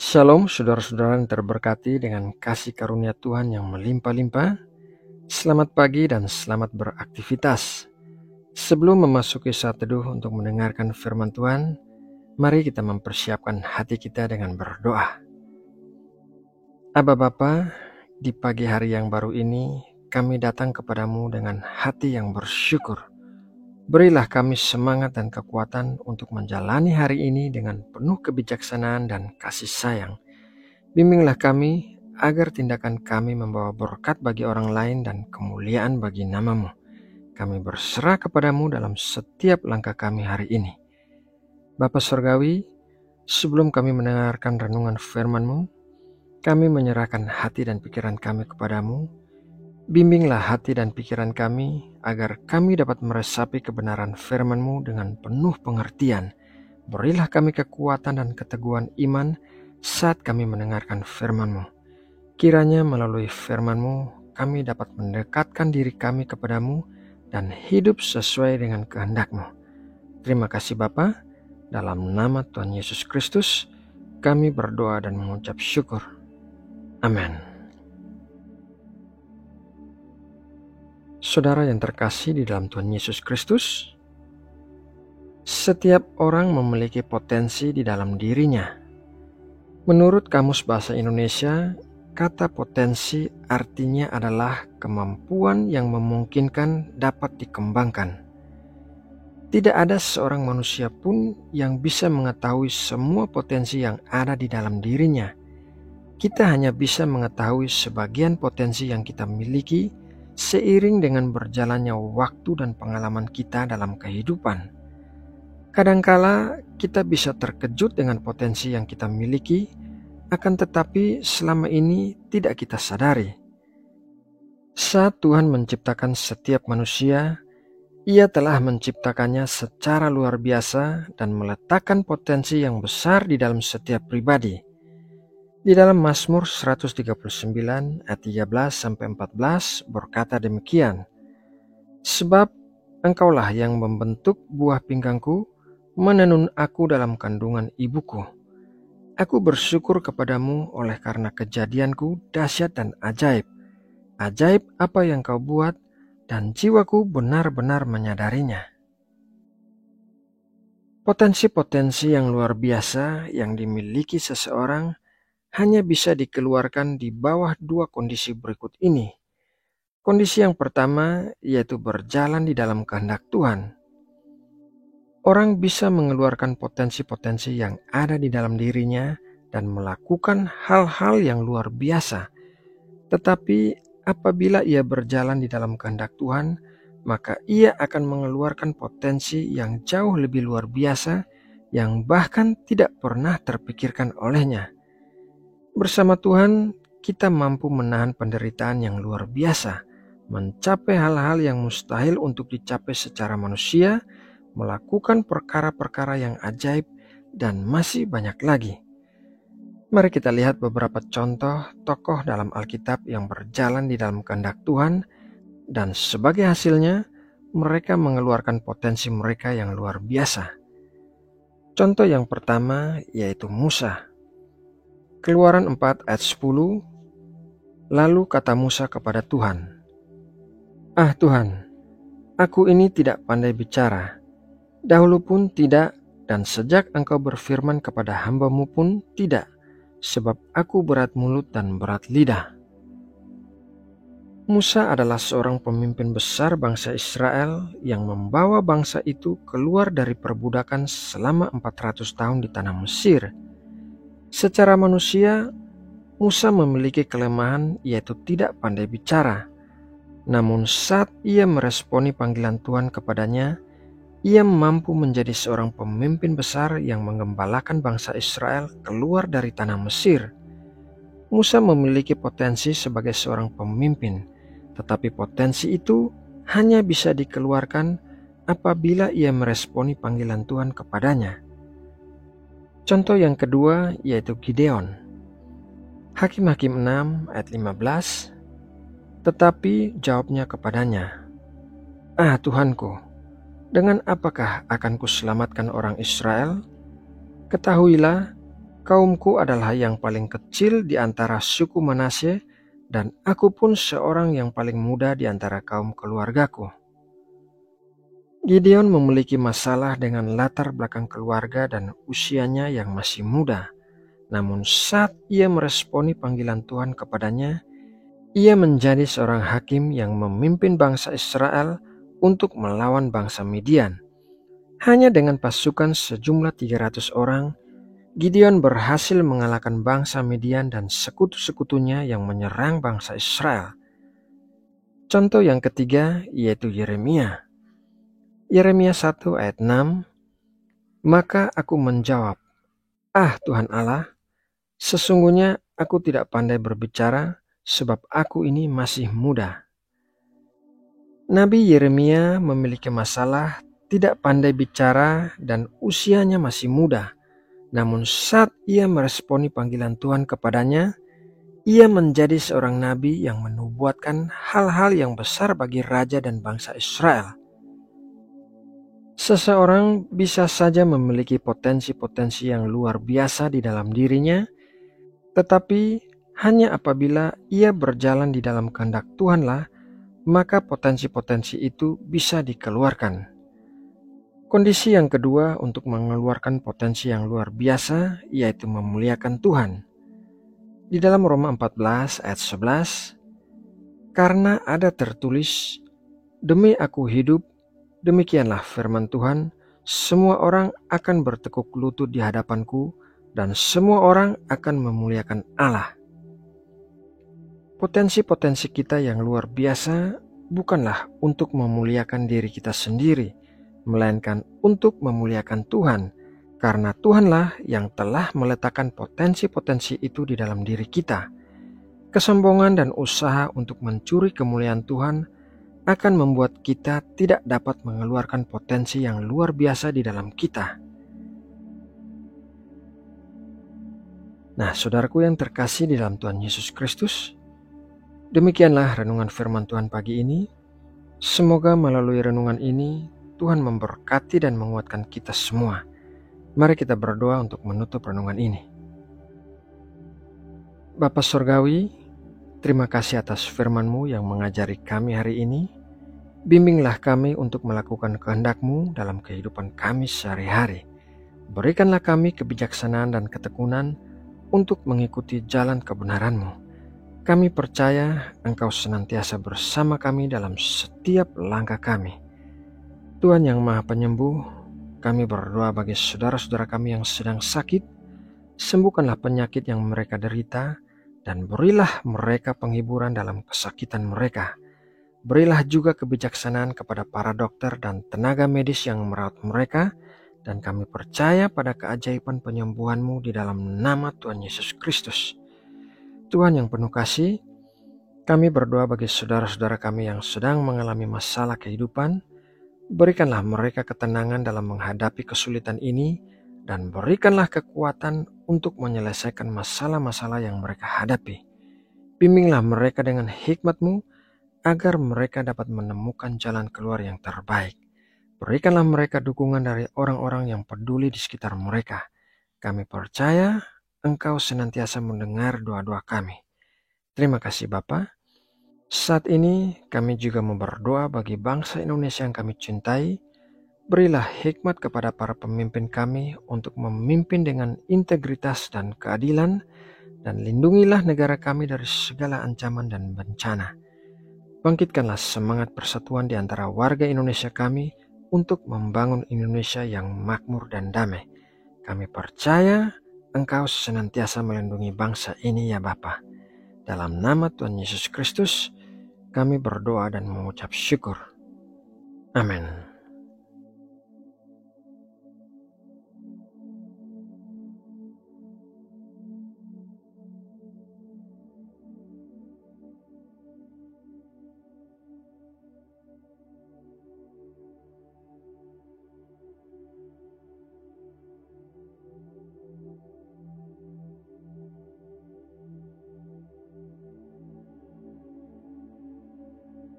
Shalom saudara-saudara yang terberkati dengan kasih karunia Tuhan yang melimpah-limpah. Selamat pagi dan selamat beraktivitas. Sebelum memasuki saat teduh untuk mendengarkan firman Tuhan, mari kita mempersiapkan hati kita dengan berdoa. Aba Bapa, di pagi hari yang baru ini, kami datang kepadamu dengan hati yang bersyukur. Berilah kami semangat dan kekuatan untuk menjalani hari ini dengan penuh kebijaksanaan dan kasih sayang. Bimbinglah kami agar tindakan kami membawa berkat bagi orang lain dan kemuliaan bagi nama-Mu. Kami berserah kepadamu dalam setiap langkah kami hari ini. Bapa Surgawi, sebelum kami mendengarkan renungan firman-Mu, kami menyerahkan hati dan pikiran kami kepadamu. Bimbinglah hati dan pikiran kami agar kami dapat meresapi kebenaran firman-Mu dengan penuh pengertian. Berilah kami kekuatan dan keteguhan iman saat kami mendengarkan firman-Mu. Kiranya melalui firman-Mu kami dapat mendekatkan diri kami kepadamu dan hidup sesuai dengan kehendak-Mu. Terima kasih Bapa, dalam nama Tuhan Yesus Kristus kami berdoa dan mengucap syukur. Amin. Saudara yang terkasih di dalam Tuhan Yesus Kristus, setiap orang memiliki potensi di dalam dirinya. Menurut Kamus Bahasa Indonesia, kata potensi artinya adalah kemampuan yang memungkinkan dapat dikembangkan. Tidak ada seorang manusia pun yang bisa mengetahui semua potensi yang ada di dalam dirinya. Kita hanya bisa mengetahui sebagian potensi yang kita miliki seiring dengan berjalannya waktu dan pengalaman kita dalam kehidupan. Kadangkala kita bisa terkejut dengan potensi yang kita miliki, akan tetapi selama ini tidak kita sadari. Saat Tuhan menciptakan setiap manusia, Ia telah menciptakannya secara luar biasa dan meletakkan potensi yang besar di dalam setiap pribadi. Di dalam Mazmur 139 ayat 13-14 berkata demikian, "Sebab Engkaulah yang membentuk buah pinggangku, menenun aku dalam kandungan ibuku. Aku bersyukur kepadamu oleh karena kejadianku dahsyat dan ajaib. Ajaib apa yang kau buat, dan jiwaku benar-benar menyadarinya." Potensi-potensi yang luar biasa yang dimiliki seseorang hanya bisa dikeluarkan di bawah dua kondisi berikut ini. Kondisi yang pertama yaitu berjalan di dalam kehendak Tuhan. Orang bisa mengeluarkan potensi-potensi yang ada di dalam dirinya dan melakukan hal-hal yang luar biasa. Tetapi apabila ia berjalan di dalam kehendak Tuhan, maka ia akan mengeluarkan potensi yang jauh lebih luar biasa yang bahkan tidak pernah terpikirkan olehnya. Bersama Tuhan, kita mampu menahan penderitaan yang luar biasa, mencapai hal-hal yang mustahil untuk dicapai secara manusia, melakukan perkara-perkara yang ajaib, dan masih banyak lagi. Mari kita lihat beberapa contoh tokoh dalam Alkitab yang berjalan di dalam kehendak Tuhan, dan sebagai hasilnya, mereka mengeluarkan potensi mereka yang luar biasa. Contoh yang pertama yaitu Musa. Keluaran 4 ayat 10, lalu kata Musa kepada Tuhan, "Ah Tuhan, aku ini tidak pandai bicara, dahulu pun tidak, dan sejak Engkau berfirman kepada hamba-Mu pun tidak, sebab aku berat mulut dan berat lidah." Musa adalah seorang pemimpin besar bangsa Israel yang membawa bangsa itu keluar dari perbudakan selama 400 tahun di tanah Mesir. Secara manusia, Musa memiliki kelemahan yaitu tidak pandai bicara. Namun saat ia meresponi panggilan Tuhan kepadanya, ia mampu menjadi seorang pemimpin besar yang menggembalakan bangsa Israel keluar dari tanah Mesir. Musa memiliki potensi sebagai seorang pemimpin, tetapi potensi itu hanya bisa dikeluarkan apabila ia meresponi panggilan Tuhan kepadanya. Contoh yang kedua yaitu Gideon. Hakim-Hakim 6 ayat 15, tetapi jawabnya kepadanya, "Ah Tuhanku, dengan apakah akan kuselamatkan orang Israel? Ketahuilah, Kaumku adalah yang paling kecil di antara suku Manasye, dan aku pun seorang yang paling muda di antara kaum keluargaku. Gideon memiliki masalah dengan latar belakang keluarga dan usianya yang masih muda. Namun saat ia meresponi panggilan Tuhan kepadanya, ia menjadi seorang hakim yang memimpin bangsa Israel untuk melawan bangsa Midian. Hanya dengan pasukan sejumlah 300 orang, Gideon berhasil mengalahkan bangsa Midian dan sekutu-sekutunya yang menyerang bangsa Israel. Contoh yang ketiga yaitu Yeremia. Yeremia 1 ayat 6, "Maka aku menjawab, Ah Tuhan Allah, sesungguhnya aku tidak pandai berbicara sebab aku ini masih muda." Nabi Yeremia memiliki masalah tidak pandai bicara dan usianya masih muda. Namun saat ia meresponi panggilan Tuhan kepadanya, ia menjadi seorang nabi yang menubuatkan hal-hal yang besar bagi raja dan bangsa Israel. Seseorang bisa saja memiliki potensi-potensi yang luar biasa di dalam dirinya, tetapi hanya apabila ia berjalan di dalam kehendak Tuhanlah, maka potensi-potensi itu bisa dikeluarkan. Kondisi yang kedua untuk mengeluarkan potensi yang luar biasa yaitu memuliakan Tuhan. Di dalam Roma 14 ayat 11, "Karena ada tertulis, demi aku hidup, demikianlah firman Tuhan, semua orang akan bertekuk lutut di hadapanku dan semua orang akan memuliakan Allah." Potensi-potensi kita yang luar biasa bukanlah untuk memuliakan diri kita sendiri, melainkan untuk memuliakan Tuhan, karena Tuhanlah yang telah meletakkan potensi-potensi itu di dalam diri kita. Kesombongan dan usaha untuk mencuri kemuliaan Tuhan akan membuat kita tidak dapat mengeluarkan potensi yang luar biasa di dalam kita. Nah, saudaraku yang terkasih di dalam Tuhan Yesus Kristus, demikianlah renungan firman Tuhan pagi ini. Semoga melalui renungan ini Tuhan memberkati dan menguatkan kita semua. Mari kita berdoa untuk menutup renungan ini. Bapa Surgawi, terima kasih atas firman-Mu yang mengajari kami hari ini. Bimbinglah kami untuk melakukan kehendak-Mu dalam kehidupan kami sehari-hari. Berikanlah kami kebijaksanaan dan ketekunan untuk mengikuti jalan kebenaran-Mu. Kami percaya Engkau senantiasa bersama kami dalam setiap langkah kami. Tuhan yang Maha Penyembuh, kami berdoa bagi saudara-saudara kami yang sedang sakit, sembuhkanlah penyakit yang mereka derita, dan berilah mereka penghiburan dalam kesakitan mereka. Berilah juga kebijaksanaan kepada para dokter dan tenaga medis yang merawat mereka, dan kami percaya pada keajaiban penyembuhan-Mu di dalam nama Tuhan Yesus Kristus. Tuhan yang penuh kasih, kami berdoa bagi saudara-saudara kami yang sedang mengalami masalah kehidupan. Berikanlah mereka ketenangan dalam menghadapi kesulitan ini, dan berikanlah kekuatan untuk menyelesaikan masalah-masalah yang mereka hadapi. Bimbinglah mereka dengan hikmat-Mu, agar mereka dapat menemukan jalan keluar yang terbaik. Berikanlah mereka dukungan dari orang-orang yang peduli di sekitar mereka. Kami percaya Engkau senantiasa mendengar doa-doa kami. Terima kasih Bapa. Saat ini kami juga mau berdoa bagi bangsa Indonesia yang kami cintai. Berilah hikmat kepada para pemimpin kami untuk memimpin dengan integritas dan keadilan, dan lindungilah negara kami dari segala ancaman dan bencana. Bangkitkanlah semangat persatuan di antara warga Indonesia kami untuk membangun Indonesia yang makmur dan damai. Kami percaya Engkau senantiasa melindungi bangsa ini ya Bapa. Dalam nama Tuhan Yesus Kristus, kami berdoa dan mengucap syukur. Amin.